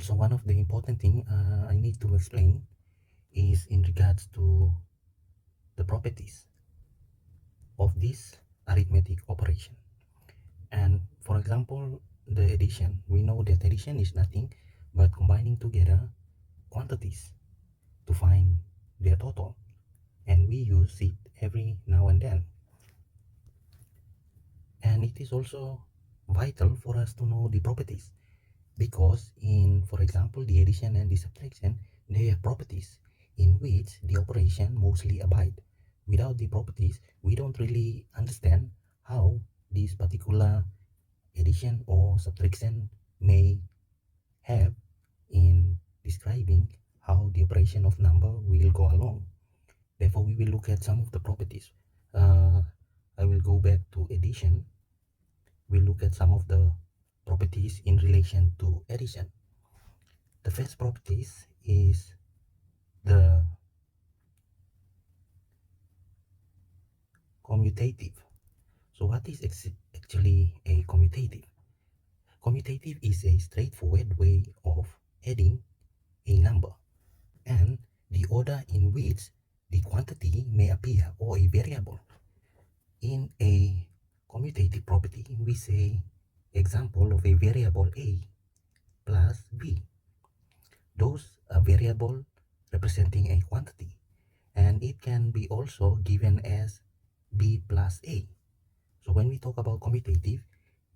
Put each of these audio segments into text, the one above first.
Also, one of the important thing I need to explain is in regards to the properties of this arithmetic operation. And for example, the addition, we know that addition is nothing but combining together quantities to find their total, and we use it every now and then. And it is also vital for us to know the properties, because in, for example, the addition and the subtraction, they have properties in which the operation mostly abide. Without the properties, we don't really understand how this particular addition or subtraction may have in describing how the operation of number will go along. Therefore, we will look at some of the properties. I will go back to addition. We'll look at some of the properties in relation to addition. The first properties is the commutative. So what is actually a commutative? Commutative is a straightforward way of adding a number and the order in which the quantity may appear, or a variable. In a commutative property, we say example of a variable a plus b. Those are variable representing a quantity, and it can be also given as b plus a. So when we talk about commutative,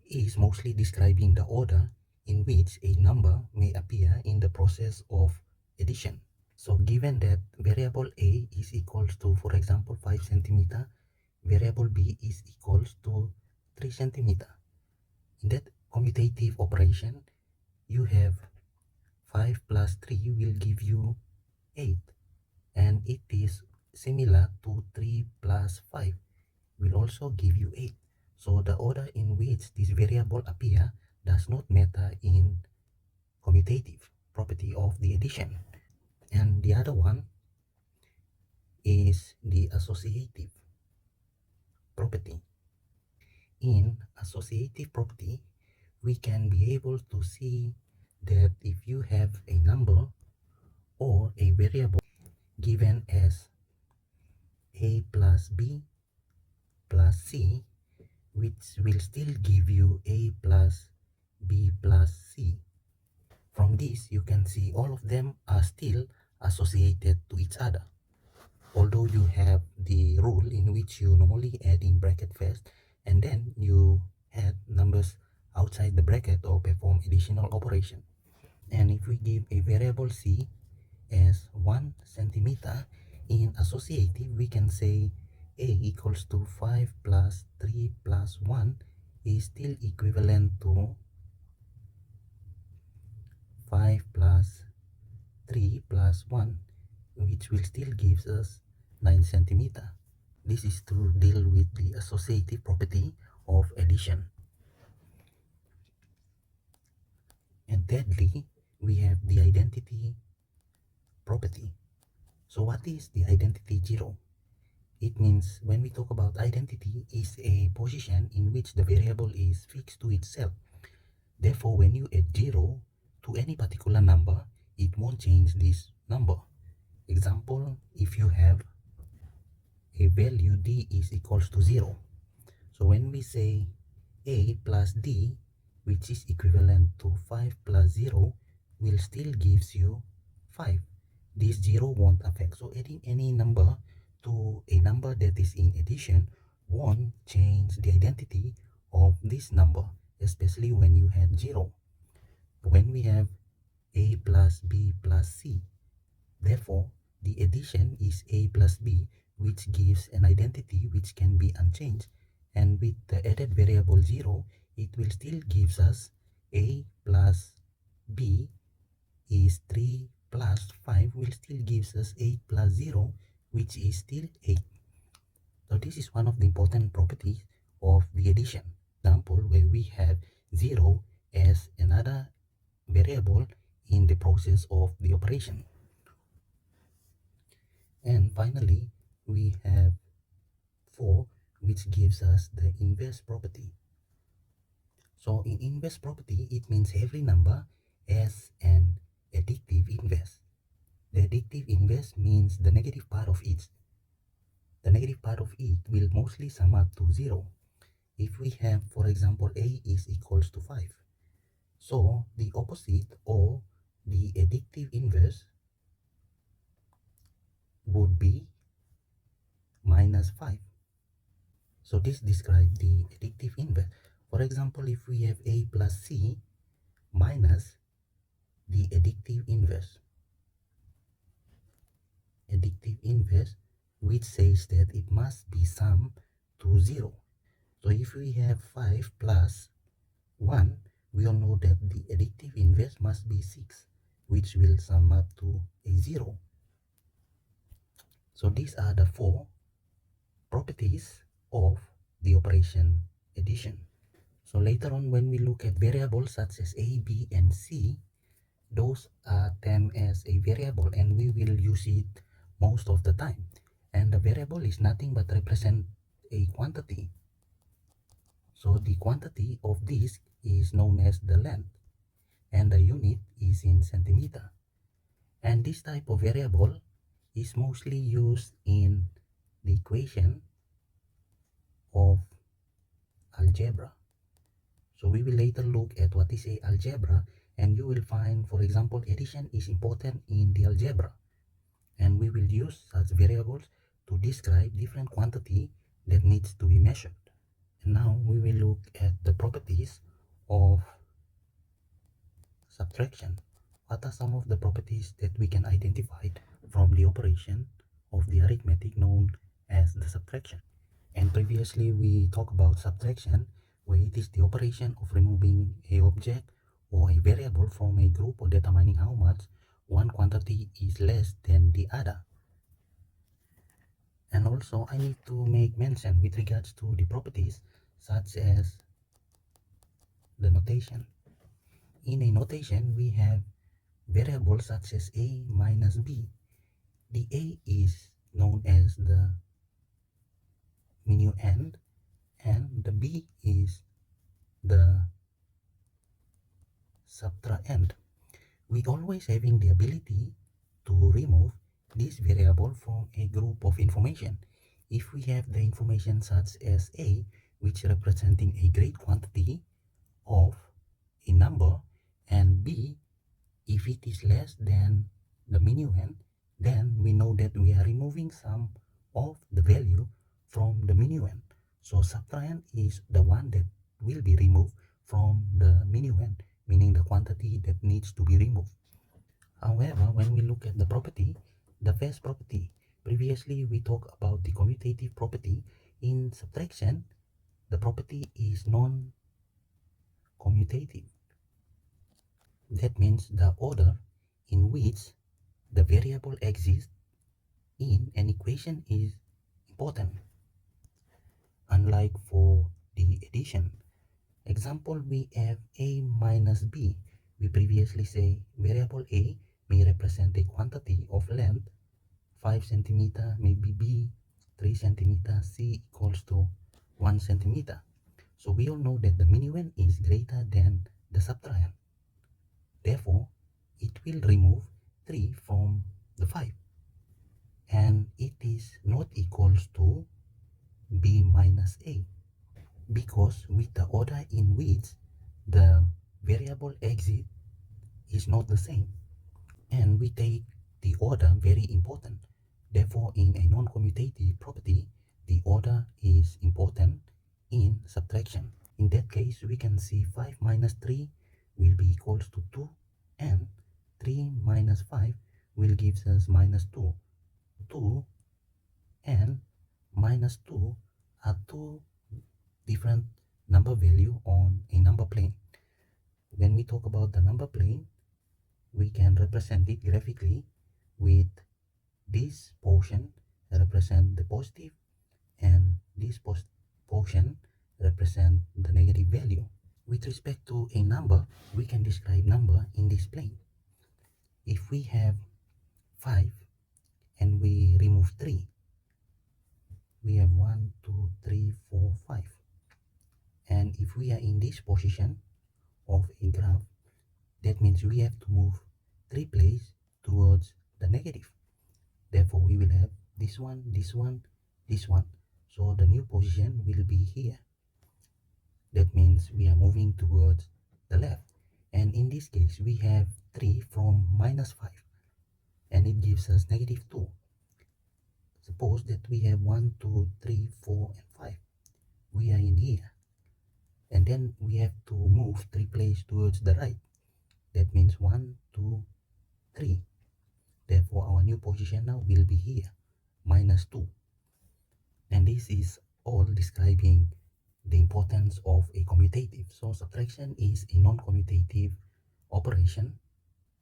it is mostly describing the order in which a number may appear in the process of addition. So given that variable a is equals to, for example, 5 centimeter, variable b is equals to 3 centimeter. In that commutative operation, you have 5 plus 3 will give you 8, and it is similar to 3 plus 5 will also give you 8. So the order in which this variable appear does not matter in commutative property of the addition. And the other one is the associative property. In associative property, we can be able to see that if you have a number or a variable given as a plus b plus c, which will still give you a plus b plus c. From this, you can see all of them are still associated to each other. Although you have the rule in which you normally add in bracket first, and then you add numbers outside the bracket or perform additional operation. And if we give a variable c as 1 centimeter, in associative we can say a equals to 5 plus 3 plus 1 is still equivalent to 5 plus 3 plus 1, which will still gives us 9 centimeter. This is to deal with the associative property of addition. And thirdly, we have the identity property. So what is the identity 0? It means when we talk about identity, is a position in which the variable is fixed to itself. Therefore, when you add 0 to any particular number, it won't change this number. Example, if you have a value d is equals to 0. So when we say a plus d, which is equivalent to 5 plus 0, will still gives you 5. This 0 won't affect. So adding any number to a number that is in addition won't change the identity of this number, especially when you have 0. When we have a plus b plus c, therefore the addition is a plus b, which gives an identity which can be unchanged, and with the added variable 0, it will still gives us a plus b is 3 plus 5 will still gives us 8 plus 0, which is still 8. So this is one of the important properties of the addition. Example where we have 0 as another variable in the process of the operation. And finally, we have 4, which gives us the inverse property. So in inverse property, it means every number has an additive inverse means the negative part of it. The negative part of it will mostly sum up to 0. If we have, for example, a is equals to 5. So the opposite or the additive inverse would be minus 5. So this describes the additive inverse. For example, if we have a plus c minus the additive inverse, which says that it must be summed to 0. So if we have 5 plus 1, we all know that the additive inverse must be 6, which will sum up to a 0. So these are the 4 properties of the operation addition. So later on, when we look at variables such as a, b, and c, those are termed as a variable, and we will use it most of the time. And the variable is nothing but represent a quantity. So the quantity of this is known as the length, and the unit is in centimeter. And this type of variable is mostly used in the equation of algebra. So we will later look at what is a algebra, and you will find, for example, addition is important in the algebra, and we will use such variables to describe different quantity that needs to be measured. And now we will look at the properties of subtraction. What are some of the properties that we can identify from the operation of the arithmetic known as the subtraction? And previously we talked about subtraction, where it is the operation of removing a object or a variable from a group or determining how much one quantity is less than the other. And also I need to make mention with regards to the properties such as the notation. In a notation, we have variables such as a minus b. The a is known as the minuend, and the b is the subtrahend. We always having the ability to remove this variable from a group of information. If we have the information such as a, which representing a great quantity of a number, and b, if it is less than the minuend, then we know that we are removing some of the value from the minuend. So subtrahend is the one that will be removed from the minuend, meaning the quantity that needs to be removed. However, when we look at the property, the first property, previously we talked about the commutative property. In subtraction, the property is non-commutative. That means the order in which the variable exists in an equation is important. Unlike for the addition, example, we have a minus b. We previously say variable a may represent a quantity of length 5 centimeter, maybe b 3 centimeter, c equals to 1 centimeter. So we all know that the minuend is greater than the subtrahend. Therefore, it will remove 3 from the 5, and it is not equals to b minus a, because with the order in which the variable exit is not the same, and we take the order very important. Therefore, in a non-commutative property, the order is important in subtraction. In that case, we can see 5 minus 3 will be equals to 2, and 3 minus 5 will give us minus 2. 2 and minus 2 are two different number value on a number plane. When we talk about the number plane, we can represent it graphically with this portion represent the positive, and this portion represent the negative value. With respect to a number, we can describe number in this plane. If we have 5 and we remove 3, we have 1, 2, 3, 4, 5. And if we are in this position of a graph, that means we have to move 3 places towards the negative. Therefore, we will have this one, this one, this one. So the new position will be here. That means we are moving towards the left. And in this case, we have 3 from minus 5. And it gives us negative 2. Suppose that we have 1, 2, 3, 4, and 5. We are in here. And then we have to move 3 places towards the right. That means 1, 2, 3. Therefore, our new position now will be here, minus 2. And this is all describing the importance of a commutative. So subtraction is a non-commutative operation.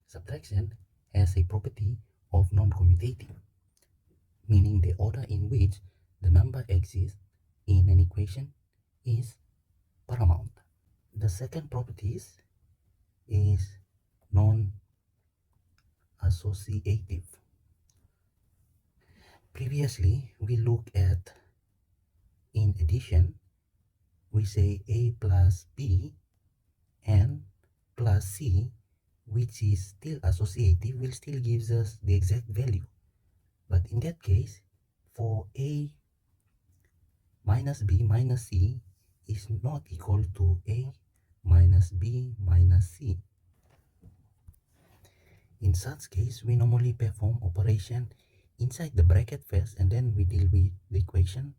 Subtraction has a property of non-commutative, meaning the order in which the number exists in an equation is paramount. The second property is non-associative. Previously, we looked at in addition, we say A plus B and plus C, which is still associative, will still gives us the exact value. But in that case, for A minus B minus C is not equal to A minus B minus C. In such case, we normally perform operation inside the bracket first, and then we deal with the equation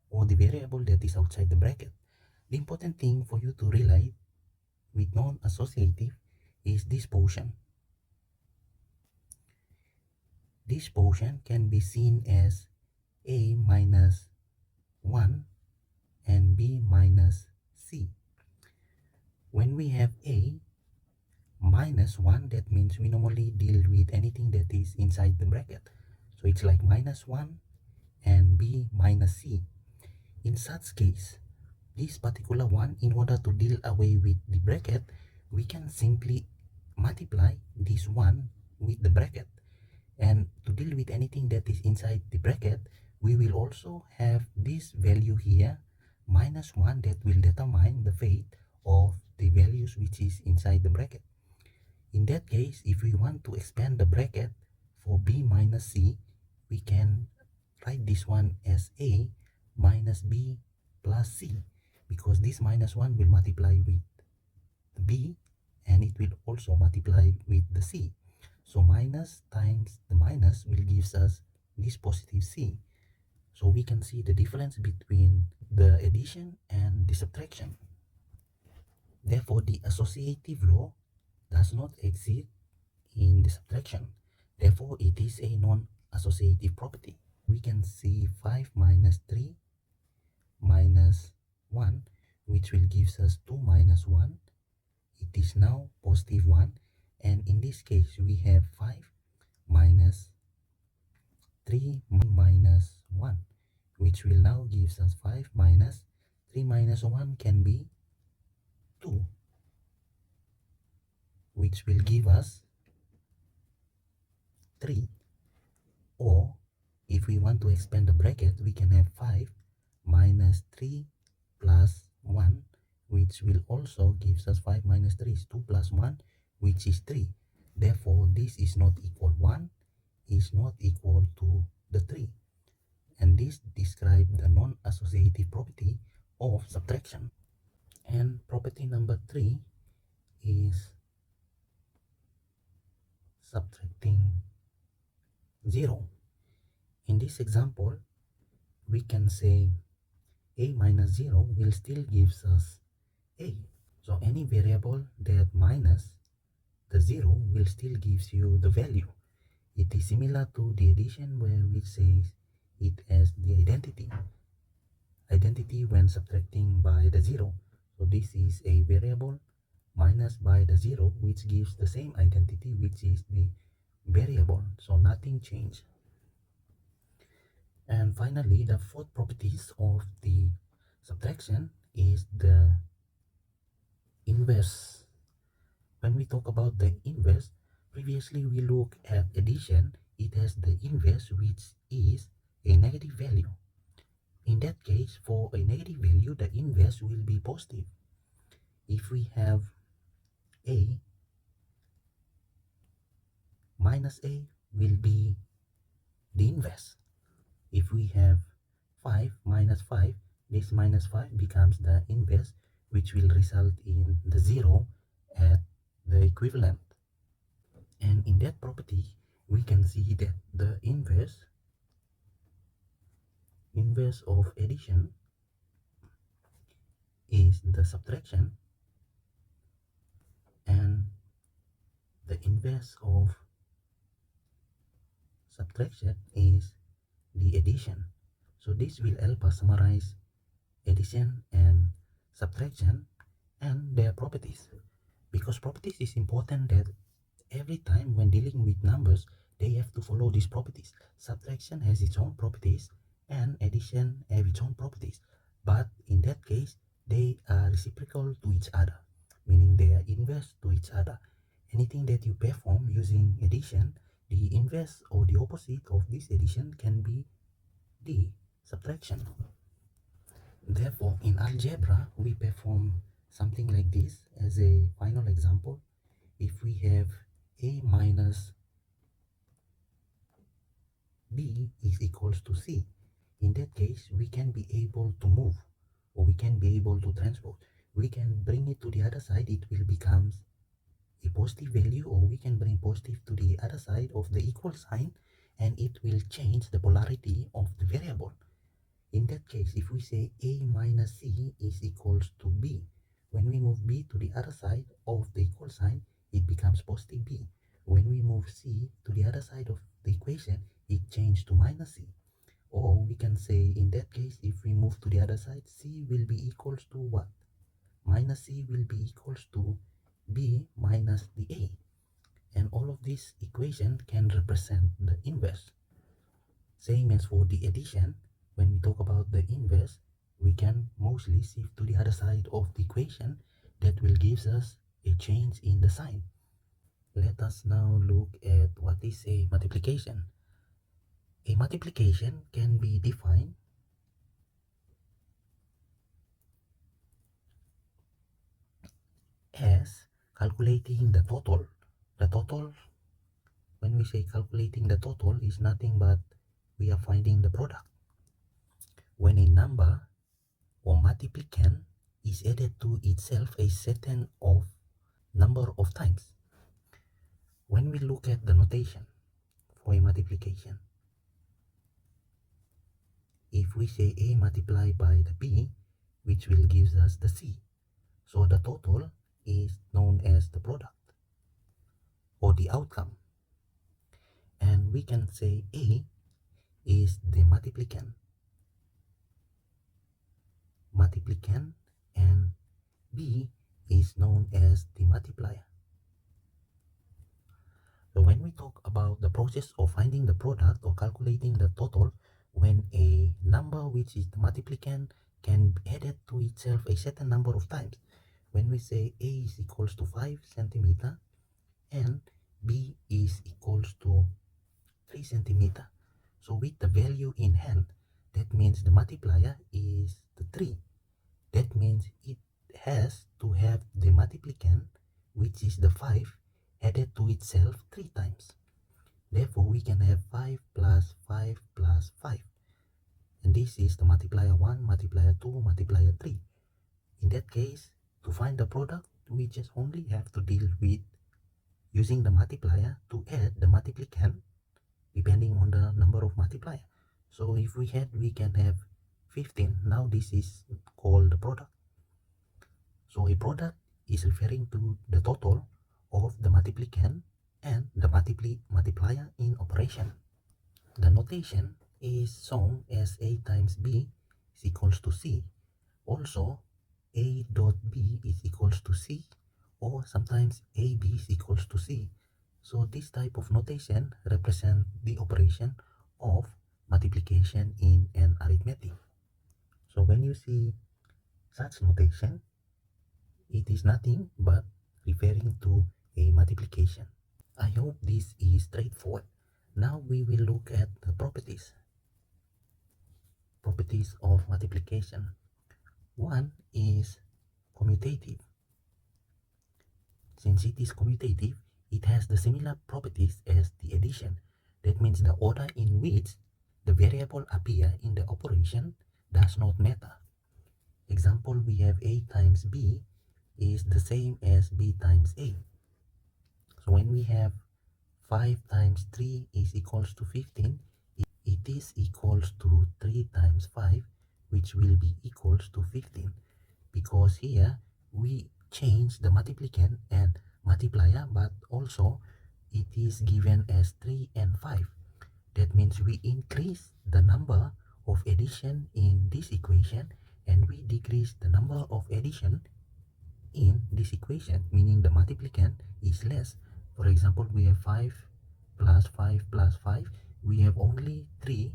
or the variable that is outside the bracket. The important thing for you to realize with non-associative is this portion. This portion can be seen as A minus 1 and B minus C. When we have A minus 1, that means we normally deal with anything that is inside the bracket. So it's like minus 1 and B minus C. In such case, this particular one, in order to deal away with the bracket, we can simply multiply this one with the bracket. And to deal with anything that is inside the bracket, we will also have this value here, minus 1, that will determine the fate of the values which is inside the bracket. In that case, if we want to expand the bracket for B minus C, we can write this one as A minus B plus C, because this minus 1 will multiply with the B and it will also multiply with the C. So minus times the minus will give us this positive C. So we can see the difference between the addition and the subtraction. Therefore, the associative law does not exist in the subtraction. Therefore, it is a non-associative property. We can see 5 minus 3 minus 1, which will give us 2 minus 1. It is now positive 1. And in this case, we have 5 minus 3 minus 1, which will now give us 5 minus 3 minus 1 can be 2, which will give us 3. Or if we want to expand the bracket, we can have 5 minus 3 plus 1, which will also give us 5 minus 3 is 2 plus 1, which is 3. Therefore, this is not equal 1, is not equal to the 3. And this describes the non-associative property of subtraction. And property number 3 is subtracting 0. In this example, we can say A minus 0 will still give us A. So any variable that minus the 0 will still gives you the value. It is similar to the addition where we say it as the identity when subtracting by the 0. So this is a variable minus by the 0, which gives the same identity, which is the variable. So nothing changed. And finally, the fourth properties of the subtraction is the inverse. When we talk about the inverse, previously we look at addition. It has the inverse, which is a negative value. In that case, for a negative value, the inverse will be positive. If we have A minus A will be the inverse. If we have 5 minus 5, this minus 5 becomes the inverse, which will result in the 0 at the equivalent. And in that property, we can see that the inverse of addition is the subtraction, and the inverse of subtraction is the addition. So this will help us summarize addition and subtraction and their properties, because properties is important that every time when dealing with numbers they have to follow these properties. Subtraction has its own properties and addition have its own properties, but in that case they are reciprocal to each other, meaning they are inverse to each other. Anything that you perform using addition, the inverse or the opposite of this addition can be the subtraction. Therefore, in algebra, we perform something like this as a final example. If we have a minus b is equals to c, in that case, we can be able to move, or we can be able to transpose. We can bring it to the other side, it will become a positive value, or we can bring positive to the other side of the equal sign, and it will change the polarity of the variable. In that case, if we say a minus c is equals to b, when we move b to the other side of the equal sign, it becomes positive b. When we move c to the other side of the equation, it changes to minus c. Or we can say, in that case, if we move to the other side, c will be equals to what? Minus c will be equals to b minus the a. And all of this equation can represent the inverse. Same as for the addition, when we talk about the inverse, we can mostly shift to the other side of the equation. That will give us a change in the sign. Let us now look at what is a multiplication. A multiplication can be defined as calculating the total. The total, when we say calculating the total, is nothing but we are finding the product. When a number or multiplicand is added to itself a certain of number of times. When we look at the notation for a multiplication, if we say a multiplied by the b, which will give us the c, so the total is known as the product or the outcome. And we can say a is the multiplicand, and b is known as the multiplier. So when we talk about the process of finding the product or calculating the total, when a number which is the multiplicand can be added to itself a certain number of times, when we say a is equals to 5 centimeter and b is equals to 3 centimeter, so with the value in hand, that means the multiplier is the 3. That means it has to have the multiplicand, which is the 5, added to itself 3 times. Therefore, we can have 5 plus 5 plus 5. And this is the multiplier 1, multiplier 2, multiplier 3. In that case, to find the product, we just only have to deal with using the multiplier to add the multiplicand depending on the number of multiplier. So if we can have 15. Now this is called the product. So a product is referring to the total of the multiplicand and the multiplier in operation. The notation is shown as a times b is equals to c. Also, a dot b is equals to c, or sometimes ab is equals to c. So this type of notation represents the operation of multiplication in an arithmetic. So when you see such notation, it is nothing but referring to a multiplication. I hope this is straightforward. Now we will look at the properties of multiplication. One is commutative. Since it is commutative, it has the similar properties as the addition. That means the order in which the variable appear in the operation does not matter. Example, we have A times B is the same as B times A. So when we have 5 times 3 is equals to 15, it is equals to 3 times 5, which will be equals to 15, because here we change the multiplicand and multiplier, but also it is given as 3 and 5. That means we increase the number of addition in this equation and we decrease the number of addition in this equation, meaning the multiplicand is less. For example, we have 5 plus 5 plus 5. We have only 3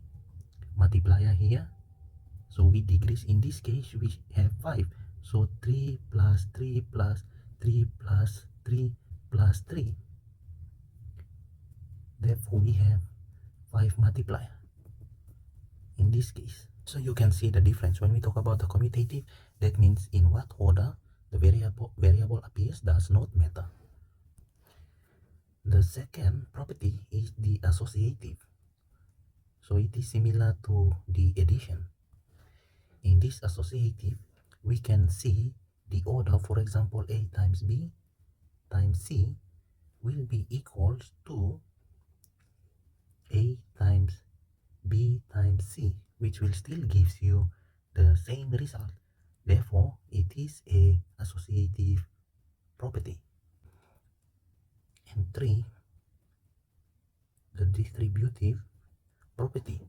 multiplier here. So we decrease. In this case, we have 5. So 3 plus 3 plus 3 plus 3 plus 3. Therefore, we have 5 multiplier in this case. So you can see the difference. When we talk about the commutative, that means in what order the variable appears does not matter. The second property is the associative. So it is similar to the addition. In this associative, we can see the order. For example, A times B times C will be equals to A times B times C, which will still gives you the same result. Therefore, it is a associative property. And 3, the distributive property.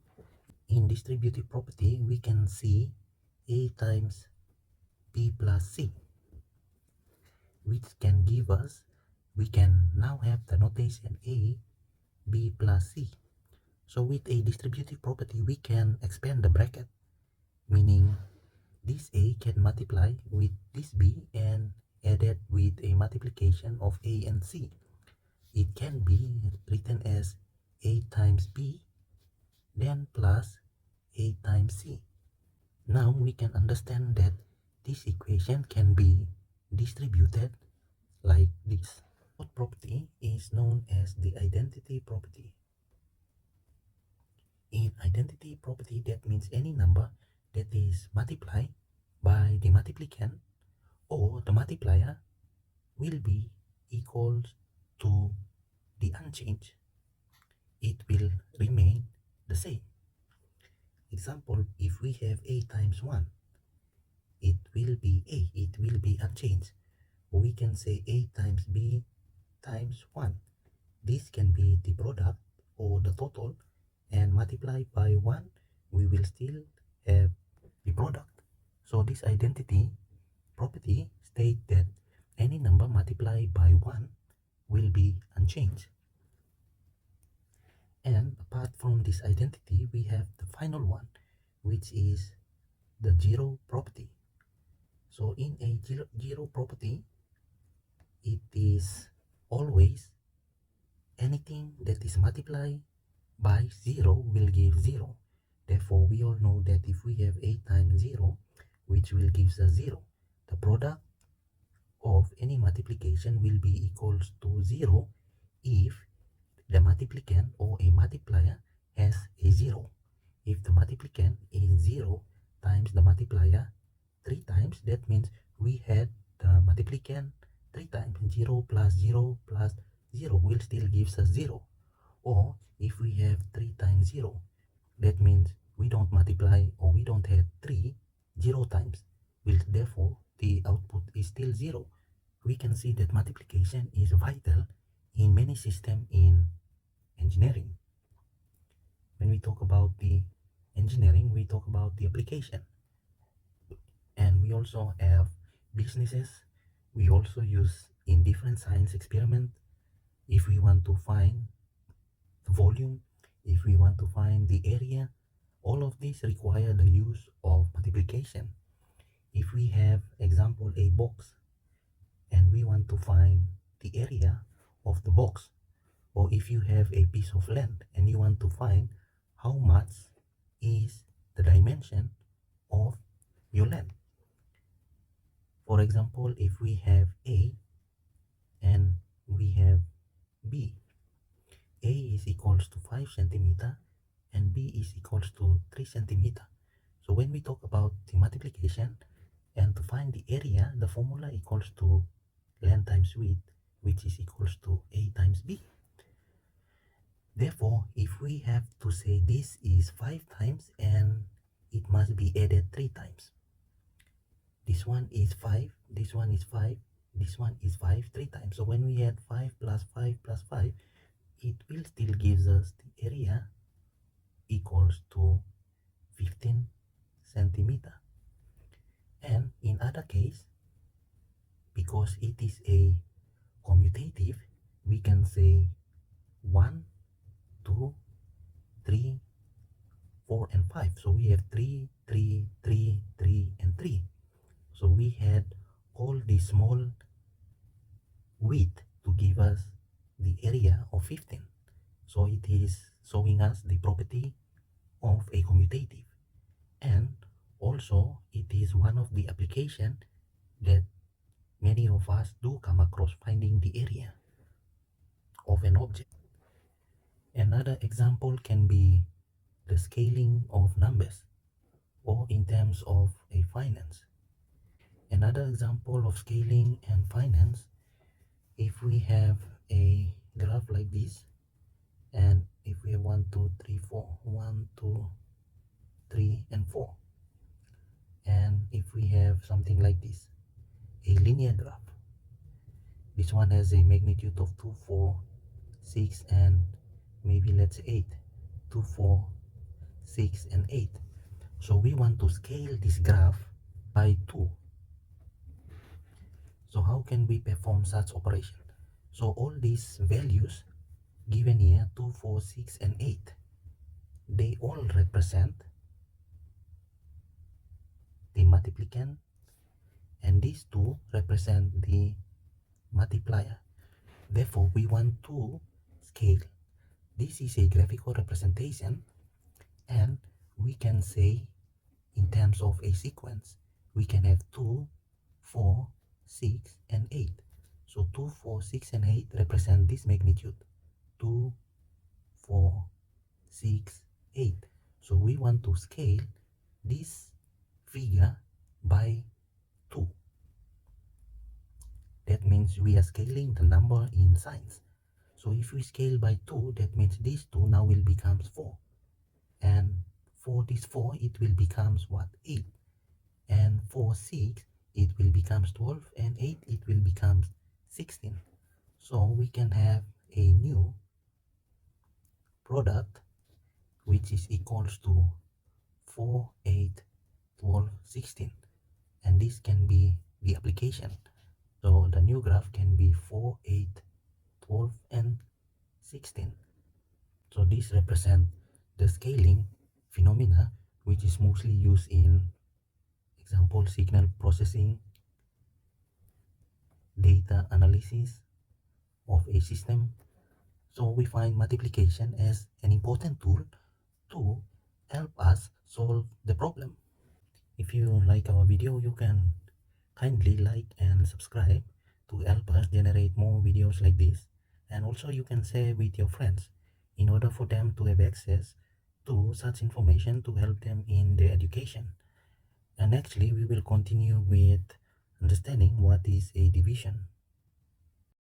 In distributive property, we can see A times B plus C, which can give us, we can now have the notation A, B plus C. So with a distributive property, we can expand the bracket, meaning this A can multiply with this B and added with a multiplication of A and C. It can be written as A times B, then plus A times C. Now we can understand that this equation can be distributed like this. What property is known as the identity property? In identity property, that means any number that is multiplied by the multiplicand or the multiplier will be equal to the unchanged. It will remain the same. Example, if we have A times 1, it will be A, it will be unchanged. We can say A times B times 1. This can be the product or the total, and multiply by 1, we will still have the product. So this identity property states that any number multiplied by 1 will be unchanged. And apart from this identity, we have the final one, which is the zero property. So in a zero property, it is always anything that is multiplied by 0 will give 0. Therefore, we all know that if we have A times 0, which will give us 0, the product of any multiplication will be equals to 0 if the multiplicand or a multiplier has a 0. If the multiplicand is 0 times the multiplier 3 times, that means we had the multiplicand 3 times. 0 plus 0 plus 0 will still gives us 0. Or if we have 3 times 0, that means we don't multiply or we don't have 0 times. Therefore, the output is still 0. We can see that multiplication is vital in many systems in engineering. When we talk about the engineering, we talk about the application. And we also have businesses. We also use in different science experiment. If we want to find the volume, if we want to find the area, all of these require the use of multiplication. If we have, example, a box, and we want to find the area of the box, or if you have a piece of land and you want to find how much is the dimension of your land. For example, if we have A and we have B, A A is equals to 5 centimeter and B is equals to 3 centimeter. So when we talk about the multiplication and to find the area, the formula equals to length times width, which is equals to A times B. Therefore, if we have to say this is 5 times and it must be added 3 times. This one is 5, this one is 5, this one is 5, 3 times. So when we add 5 plus 5 plus 5, it will still gives us the area equals to 15 centimeter. And in other case, because it is a commutative, we can say 1, 2, 3, 4, and 5. So we have 3, 3, 3, 3, and 3. So we had all the small width to give us the area of 15. So it is showing us the property of a commutative. And also it is one of the application that many of us do come across, finding the area of an object. Another example can be the scaling of numbers, or in terms of a finance. Another example of scaling and finance, if we have a graph like this, and if we have 1, 2, 3, 4, 1, 2, 3, and 4, and if we have something like this, a linear graph, this one has a magnitude of 2, 4, 6, and maybe let's say 8. 2, 4, 6, and 8. So we want to scale this graph by 2. So how can we perform such operation? So all these values given here, 2, 4, 6, and 8, they all represent the multiplicand, and these two represent the multiplier. Therefore, we want to scale. This is a graphical representation, and we can say in terms of a sequence, we can have 2, 4, 6, and 8. So 2, 4, 6, and 8 represent this magnitude, 2, 4, 6, 8. So we want to scale this figure by 2. That means we are scaling the number in signs. So if we scale by 2, that means these 2 now will become 4. And for this 4, it will become what? 8. And for 6, it will become 12. And 8, it will become 16. So we can have a new product which is equals to 4, 8, 12, 16. And this can be the application. So the new graph can be 4, 8, 12, and 16. So this represents the scaling phenomena, which is mostly used in example signal processing, data analysis of a system. So we find multiplication as an important tool to help us solve the problem. If you like our video, you can kindly like and subscribe to help us generate more videos like this. And also you can share with your friends in order for them to have access to such information to help them in their education. And actually we will continue with understanding what is a division.